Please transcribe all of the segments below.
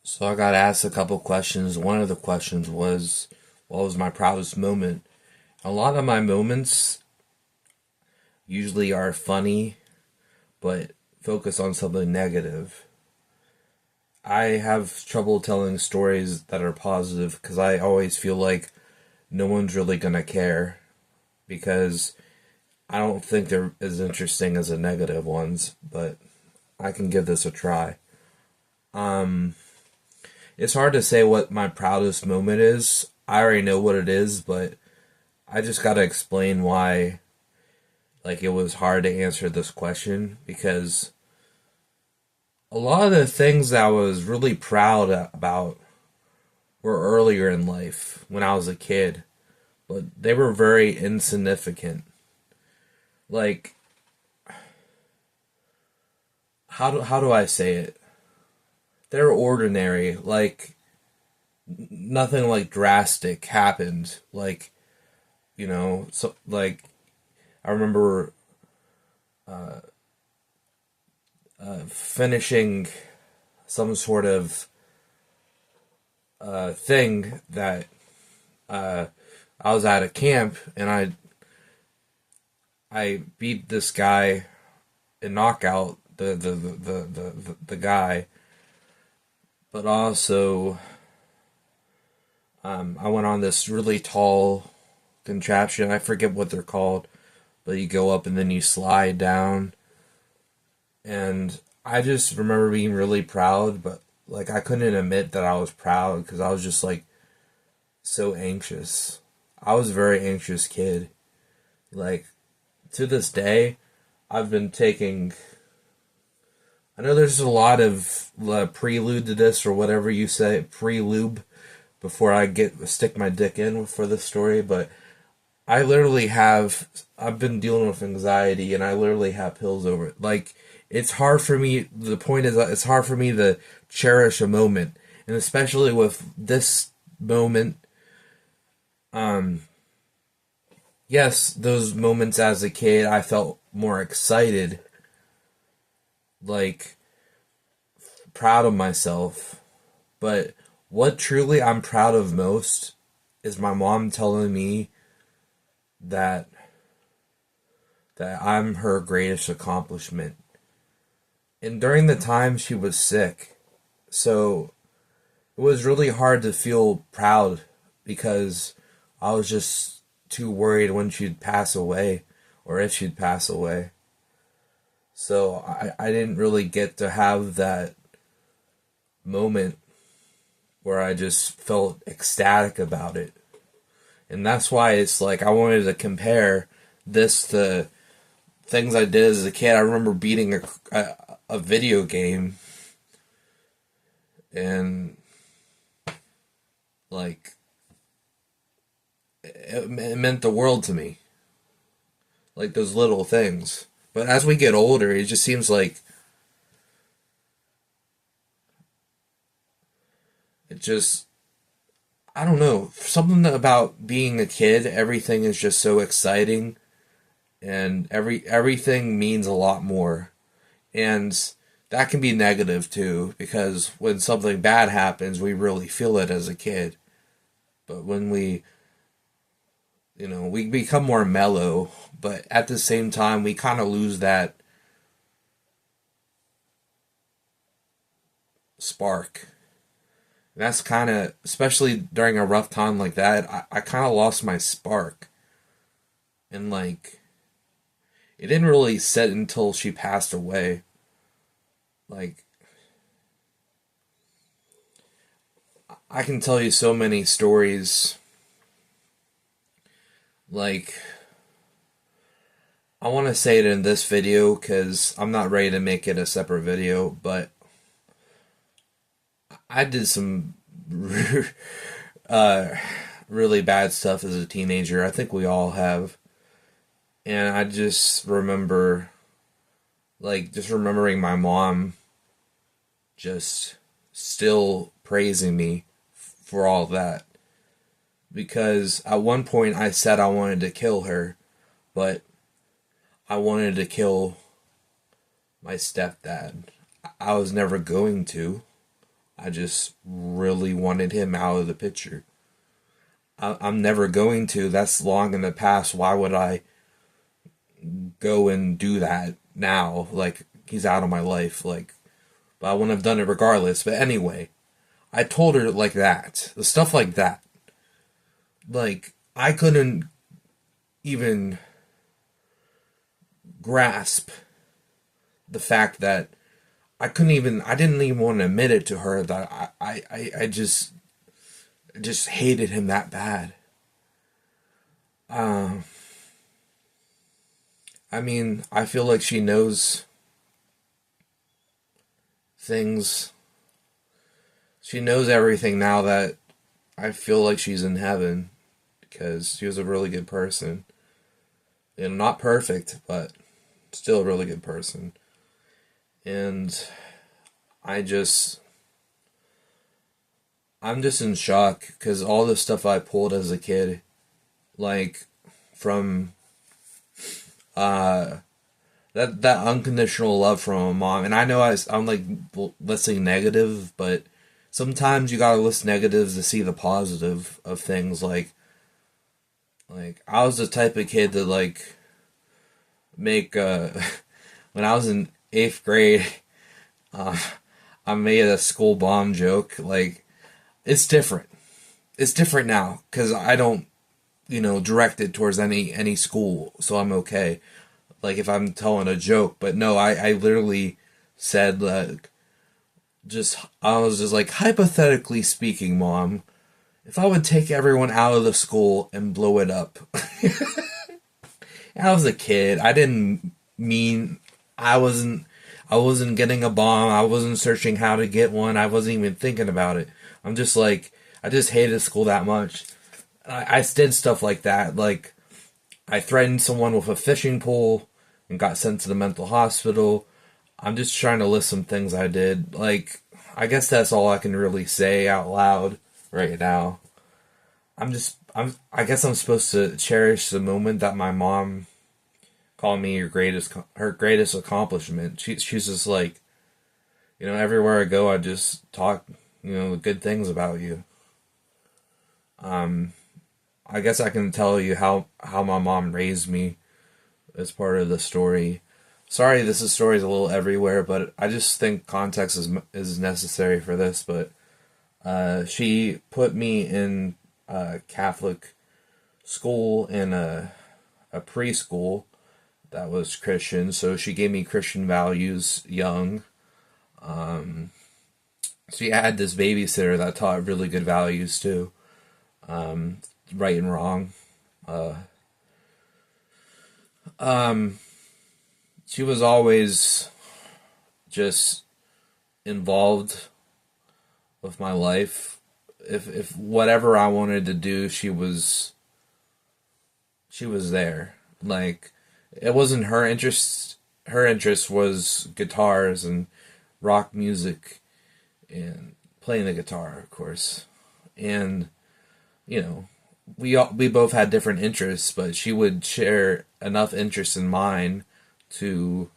So I got asked a couple questions. One of the questions was, what was my proudest moment? A lot of my moments usually are funny, but focus on something negative. I have trouble telling stories that are positive because I always feel like no one's really gonna care because I don't think they're as interesting as the negative ones, but I can give this a try. It's hard to say what my proudest moment is. I already know what it is, but I just gotta explain why it was hard to answer this question because a lot of the things that I was really proud about were earlier in life when I was a kid, but they were very insignificant. Like how do I say it? They're ordinary. Like nothing like drastic happened. So I remember finishing some sort of thing that I was at a camp and I beat this guy and knock out the guy, but also I went on this really tall contraption. I forget what they're called, but you go up and then you slide down. And I just remember being really proud, but I couldn't admit that I was proud because I was just so anxious. I was a very anxious kid. Like to this day, I've been taking. I know there's a lot of prelude to this or whatever you say, pre-lube, before I stick my dick in for this story, but I literally have. I've been dealing with anxiety, and I literally have pills over it. It's hard for me. The point is, it's hard for me to cherish a moment, and especially with this moment. Yes, those moments as a kid, I felt more excited, like proud of myself. But what truly I'm proud of most is my mom telling me that I'm her greatest accomplishment. And during the time she was sick, so it was really hard to feel proud because I was just too worried when she'd pass away or if she'd pass away. So I didn't really get to have that moment where I just felt ecstatic about it. And that's why it's I wanted to compare this to things I did as a kid. I remember beating a video game and it meant the world to me. Those little things. But as we get older, it just seems like it just I don't know, something about being a kid, everything is just so exciting and everything means a lot more. And that can be negative too because when something bad happens, we really feel it as a kid. But when we become more mellow, but at the same time, we kind of lose that spark. And that's kind of, especially during a rough time like that, I kind of lost my spark. And it didn't really set until she passed away. Like, I can tell you so many stories. Like, I want to say it in this video because I'm not ready to make it a separate video, but I did some uh, really bad stuff as a teenager. I think we all have. And I just remember, just remembering my mom just still praising me for all that. Because at one point I said I wanted to kill her, but I wanted to kill my stepdad. I was never going to. I just really wanted him out of the picture. I'm never going to. That's long in the past. Why would I go and do that now? Like, he's out of my life. Like, but I wouldn't have done it regardless. But anyway, I told her like that. The stuff like that. Like, I couldn't even grasp the fact that I didn't even want to admit it to her that I just hated him that bad. I mean, I feel like she knows things. She knows everything now that I feel like she's in heaven because she was a really good person. And not perfect, but still a really good person. And I just, I'm just in shock because all the stuff I pulled as a kid, like from uh that unconditional love from a mom. And I know I'm like listing negative, but sometimes you gotta list negatives to see the positive of things. Like I was the type of kid that like make when I was in eighth grade, uh, I made a school bomb joke. Like it's different. It's different now because I don't direct it towards any school, so I'm okay. Like if I'm telling a joke, but no, I literally said like I was just like hypothetically speaking, mom, if I would take everyone out of the school and blow it up. I was a kid. I didn't mean I wasn't I wasn't getting a bomb. I wasn't searching how to get one. I wasn't even thinking about it. I'm just like I just hated school that much. I did stuff like that. Like I threatened someone with a fishing pole and got sent to the mental hospital. I'm just trying to list some things I did. Like I guess that's all I can really say out loud right now. I guess I'm supposed to cherish the moment that my mom called me her greatest accomplishment. She's just like, everywhere I go I just talk, good things about you. I guess I can tell you how my mom raised me as part of the story. Sorry, this story is a little everywhere, but I just think context is necessary for this. But she put me in a Catholic school and a preschool that was Christian, so she gave me Christian values young. She had this babysitter that taught really good values too, right and wrong. Uh, um, she was always just involved with my life. If whatever I wanted to do, she was there. Like it wasn't her interest. Her interest was guitars and rock music and playing the guitar, of course. And you know, we both had different interests, but she would share enough interest in mine to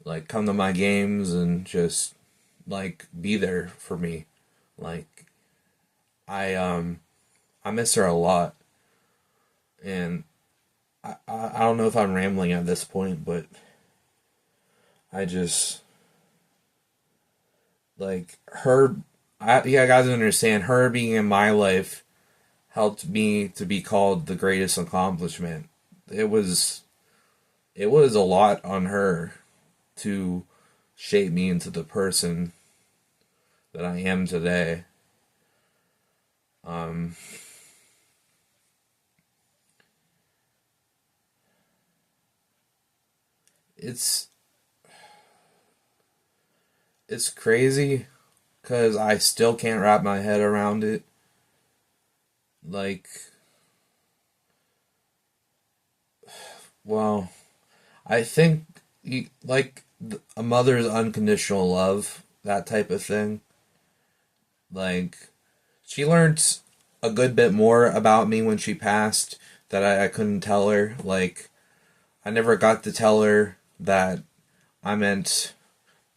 like come to my games and just like be there for me. Like I miss her a lot, and I don't know if I'm rambling at this point, but I just like her. Yeah, I gotta understand her being in my life helped me to be called the greatest accomplishment. It was it was a lot on her to shape me into the person that I am today. Um, it's it's crazy because I still can't wrap my head around it. Like, well, I think like a mother's unconditional love, that type of thing. Like, she learned a good bit more about me when she passed that I couldn't tell her. Like, I never got to tell her that I meant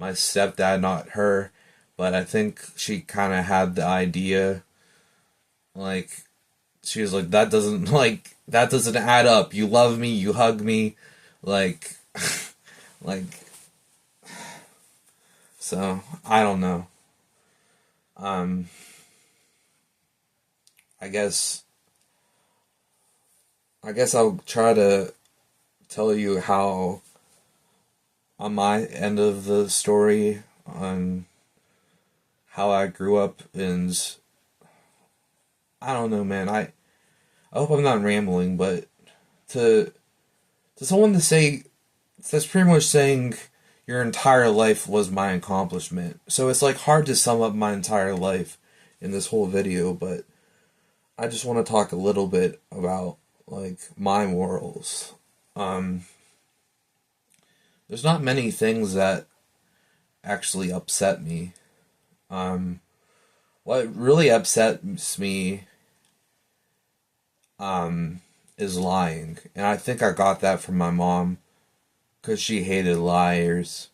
my stepdad, not her. but I think she kind of had the idea, like, she was like, that doesn't add up. You love me, you hug me, like, like, so, I don't know. Um, I guess, I'll try to tell you how, on my end of the story, on how I grew up, and I don't know, man. I hope I'm not rambling, but to someone to say, that's pretty much saying your entire life was my accomplishment. So it's like hard to sum up my entire life in this whole video, but I just want to talk a little bit about like my morals. Um, there's not many things that actually upset me. Um, what really upsets me is lying, and I think I got that from my mom because she hated liars.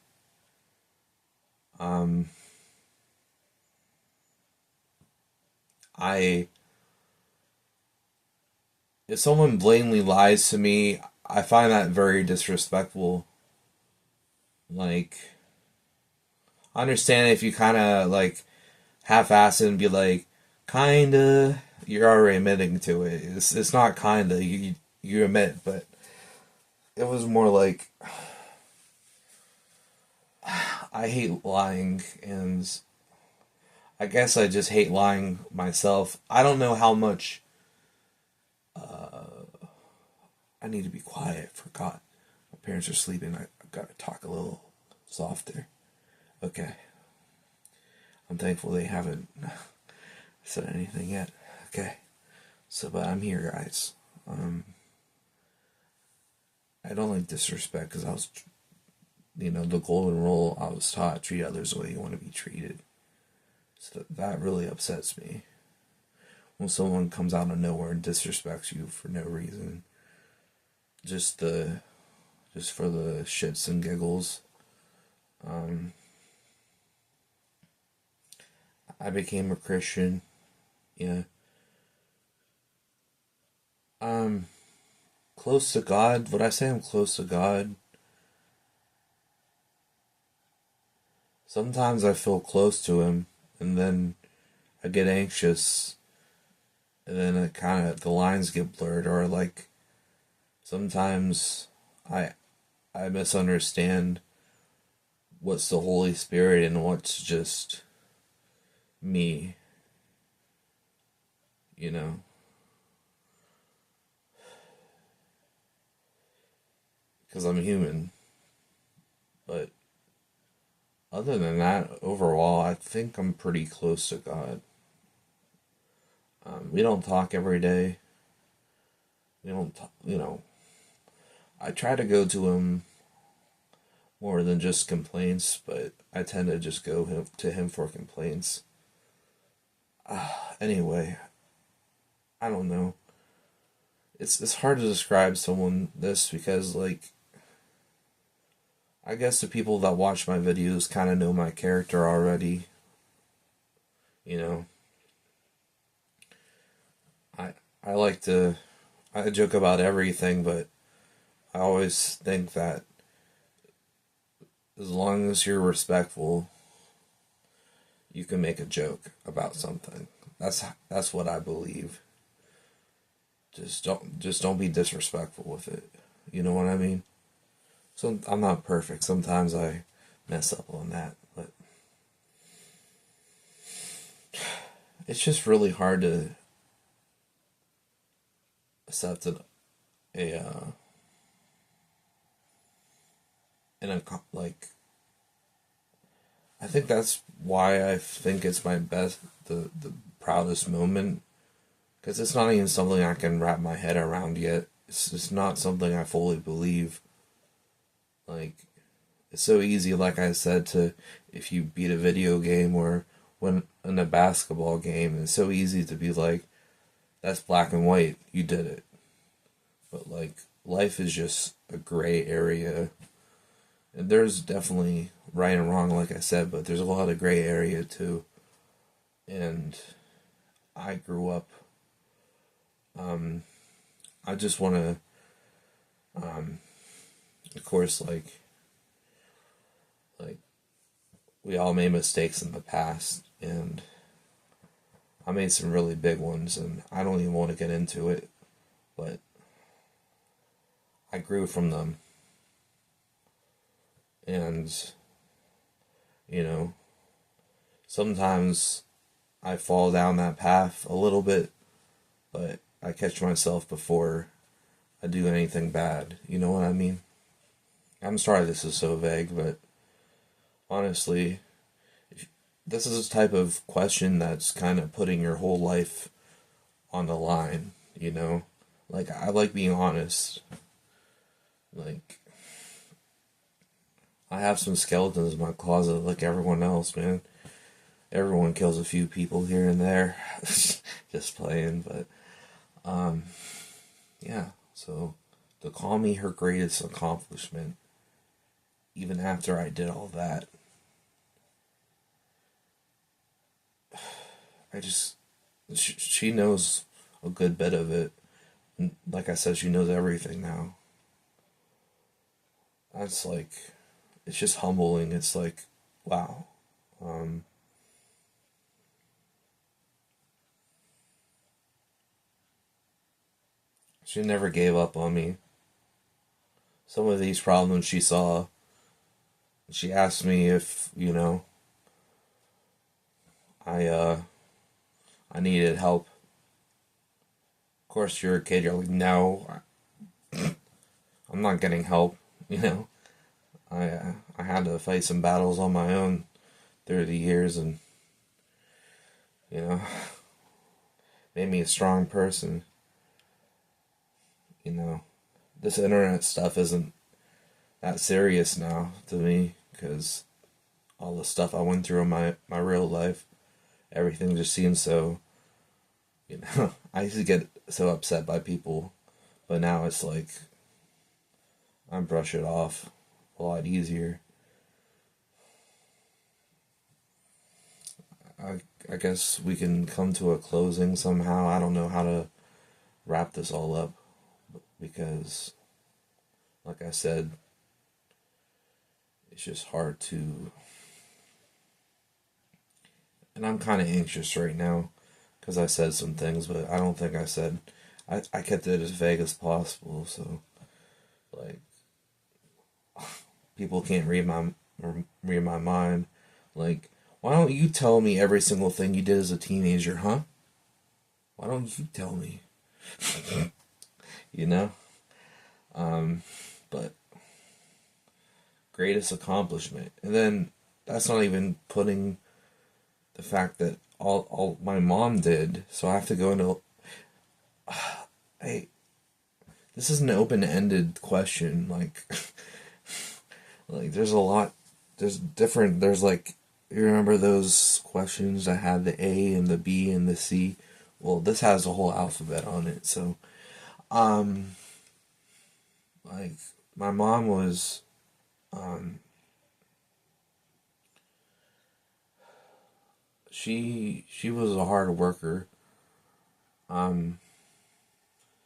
Um, I If someone blatantly lies to me, I find that very disrespectful. Like, I understand if you kind of like half-ass it and be like, kinda, you're already admitting to it. It's not kinda, you admit, but it was more like, I hate lying, and I guess I just hate lying myself. I don't know how much. I need to be quiet. Forgot. My parents are sleeping. I gotta talk a little softer. Okay. I'm thankful they haven't said anything yet. Okay. So, but I'm here, guys. I don't like disrespect because I was, the golden rule I was taught: treat others the way you want to be treated. So that really upsets me when someone comes out of nowhere and disrespects you for no reason, just for the shits and giggles. I became a Christian. Yeah. Close to God. Would I say I'm close to God? Sometimes I feel close to Him, and then I get anxious, and then it kind of the lines get blurred, or like sometimes I I misunderstand what's the Holy Spirit and what's just me, you know. Because I'm human. But other than that, overall, I think I'm pretty close to God. We don't talk every day. We don't, I try to go to Him more than just complaints, but I tend to just go to Him for complaints. Anyway, I don't know. It's hard to describe someone this because, like, I guess the people that watch my videos kind of know my character already. You know, I I like to I joke about everything, but I always think that as long as you're respectful, you can make a joke about something. That's what I believe. Just don't be disrespectful with it. You know what I mean? So I'm not perfect. Sometimes I mess up on that, but it's just really hard to accept a in a like. I think that's why I think it's my best, the proudest moment, because it's not even something I can wrap my head around yet. It's just not something I fully believe. Like, it's so easy, like I said, to if you beat a video game or win in a basketball game, it's so easy to be like, that's black and white, you did it. But like, life is just a gray area, there's definitely right and wrong, like I said, but there's a lot of gray area too. And I grew up. I just want to, of course, like we all made mistakes in the past, and I made some really big ones, and I don't even want to get into it, but I grew from them, and you know, sometimes I fall down that path a little bit, but I catch myself before I do anything bad. You know what I mean? I'm sorry this is so vague, but honestly, this is a type of question that's kind of putting your whole life on the line, you know? Like, I like being honest. Like, I have some skeletons in my closet like everyone else, man. Everyone kills a few people here and there. Just playing, but, yeah. So, to call me her greatest accomplishment, even after I did all that, I just, she knows a good bit of it. And like I said, she knows everything now. That's like, it's just humbling. It's like, wow. Um, she never gave up on me. Some of these problems she saw, she asked me if, I, I needed help. Of course, you're a kid, you're like, no, I'm not getting help, you know? I had to fight some battles on my own through the years, and, you know, made me a strong person, you know? This internet stuff isn't that serious now to me, because all the stuff I went through in my real life, everything just seems so, I used to get so upset by people, but now it's like, I brush it off a lot easier. I guess we can come to a closing somehow. I don't know how to wrap this all up because, like I said, it's just hard to. And I'm kind of anxious right now because I said some things, but I don't think I said. I kept it as vague as possible, so like people can't read my mind. Like, why don't you tell me every single thing you did as a teenager, huh? Why don't you tell me? you know? But greatest accomplishment. And then that's not even putting the fact that all my mom did. So I have to go into hey, this is an open-ended question. Like there's a lot. There's like, you remember those questions that had the A and the B and the C? Well, this has a whole alphabet on it. So, um, like my mom was, um, she was a hard worker. Um,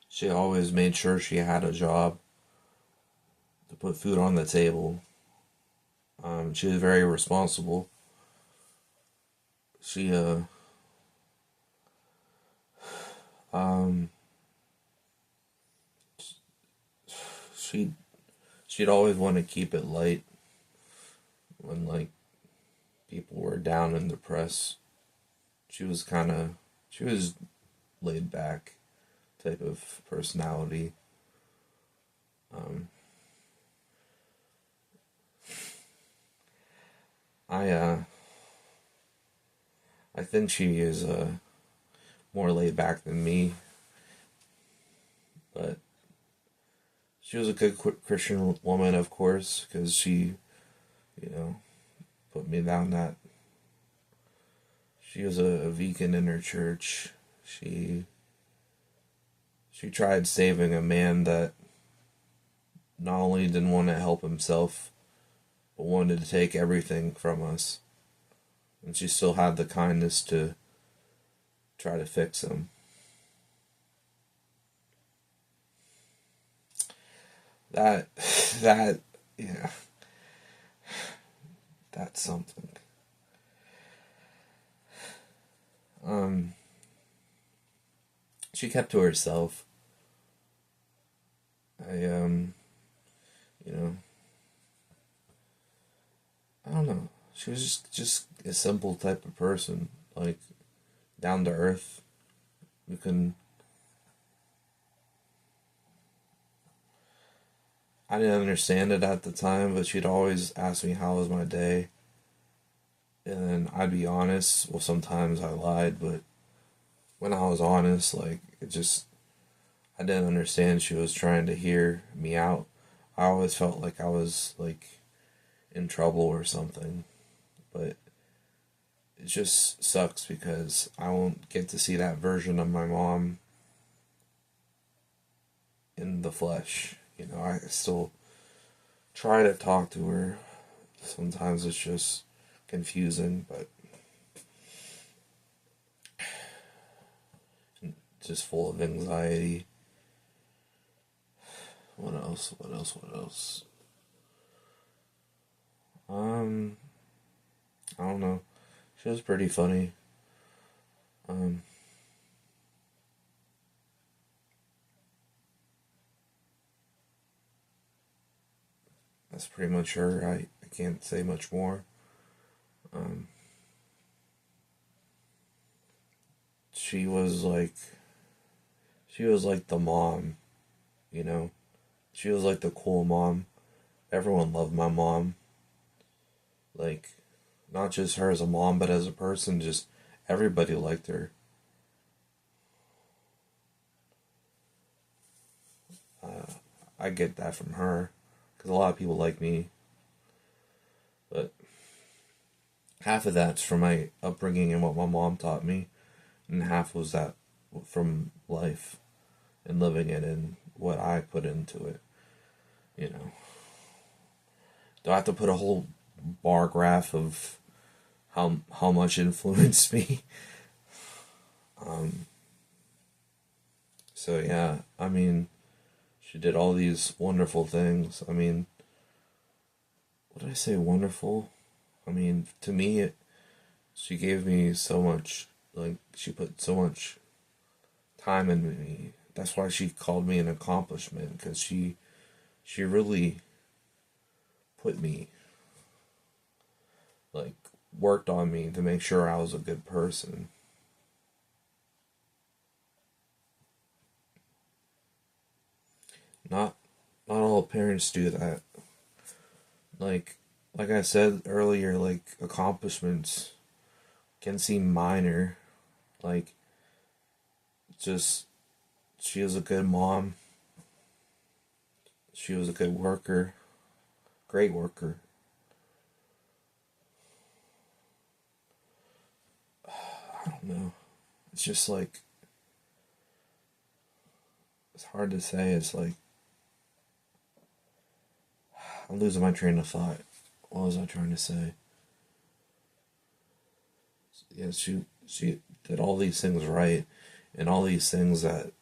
she always made sure she had a job to put food on the table. She was very responsible. She um she she'd always want to keep it light when like people were down and depressed. She was laid back type of personality. Um, I I think she is more laid back than me, but she was a good Christian woman, of course, because she, you know, put me down that she was a vegan in her church. She tried saving a man that not only didn't want to help himself, but wanted to take everything from us. And she still had the kindness to try to fix him. That, that, yeah, that's something. Um, she kept to herself. I, you know, I don't know. She was just a simple type of person, like down to earth. You can. I didn't understand it at the time, but she'd always ask me how was my day, and then I'd be honest. Well, sometimes I lied, but when I was honest, like it just I didn't understand she was trying to hear me out. I always felt like I was like in trouble or something, but it just sucks because I won't get to see that version of my mom in the flesh. You know, I still try to talk to her. Sometimes it's just confusing, but just full of anxiety. What else? What else? What else? Um, I don't know. She was pretty funny. Um, that's pretty much her. I can't say much more. Um, she was like she was like the mom, you know. She was like the cool mom. Everyone loved my mom. Like, not just her as a mom, but as a person. Just everybody liked her. I get that from her, because a lot of people like me, but half of that's from my upbringing and what my mom taught me, and half was that from life and living it and what I put into it. You know, do I have to put a whole bar graph of how much influenced me? Um, so yeah, I mean, she did all these wonderful things. I mean, what did I say? Wonderful. I mean, to me, she gave me so much. Like she put so much time into me. That's why she called me an accomplishment, because she really put me, like, worked on me to make sure I was a good person. Not not all parents do that. Like like I said earlier, like accomplishments can seem minor. Like just she was a good mom. She was a good worker, great worker. I don't know. It's just like it's hard to say. It's like I'm losing my train of thought. What was I trying to say? Yeah, she did all these things right, and all these things that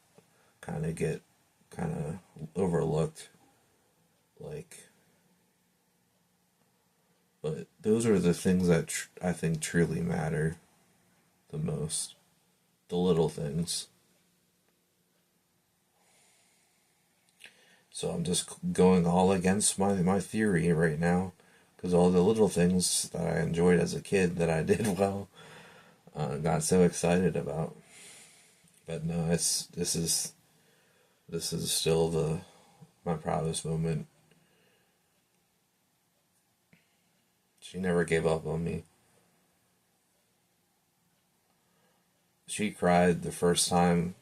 kind of get kind of overlooked. Like, but those are the things that I think truly matter the most. The little things. So I'm just going all against my theory right now, because all the little things that I enjoyed as a kid that I did well, got so excited about. But no, it's this is still the my proudest moment. She never gave up on me. She cried the first time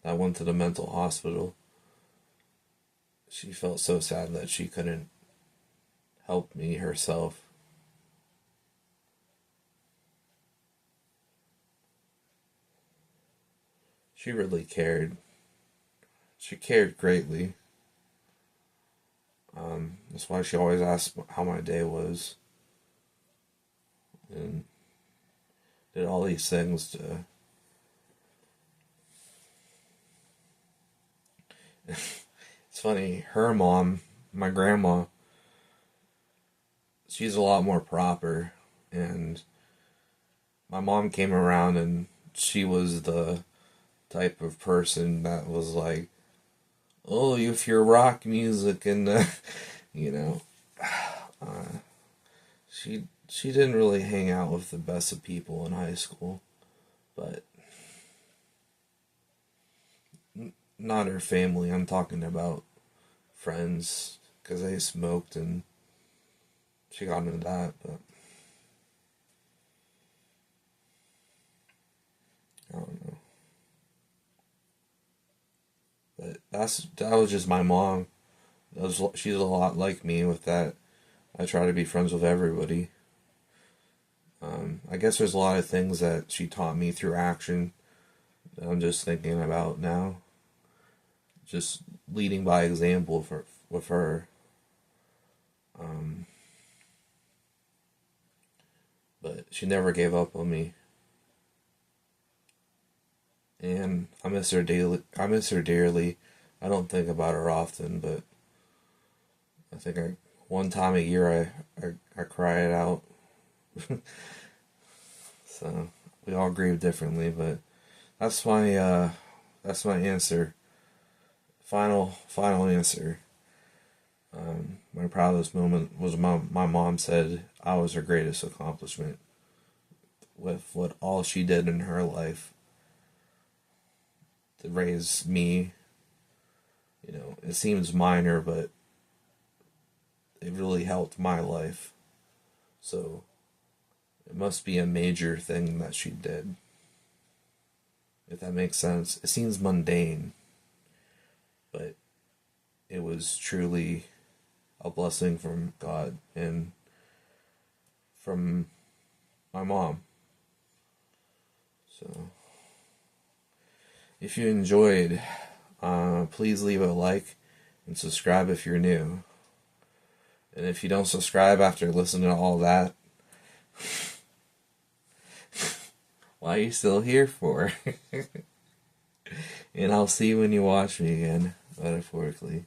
I went to the mental hospital. She felt so sad that she couldn't help me herself. She really cared. She cared greatly. That's why she always asked how my day was, and did all these things to. It's funny, her mom, my grandma, she's a lot more proper, and my mom came around and she was the type of person that was like, oh, if you're rock music and you know, uh, she didn't really hang out with the best of people in high school, but not her family. I'm talking about friends because they smoked and she got into that, but I don't know. But that was just my mom. She's a lot like me with that. I try to be friends with everybody. I guess there's a lot of things that she taught me through action that I'm just thinking about now. Just leading by example with her. Um, but she never gave up on me, and I miss her daily. I miss her dearly. I don't think about her often, but I think one time a year I cry it out. So we all grieve differently, but that's my answer. Final answer. My proudest moment was my mom said I was her greatest accomplishment with what all she did in her life to raise me. You know, it seems minor, but it really helped my life. So it must be a major thing that she did. If that makes sense. It seems mundane, but it was truly a blessing from God and from my mom. So, if you enjoyed, please leave a like and subscribe if you're new. And if you don't subscribe after listening to all that, why are you still here for? And I'll see you when you watch me again, metaphorically.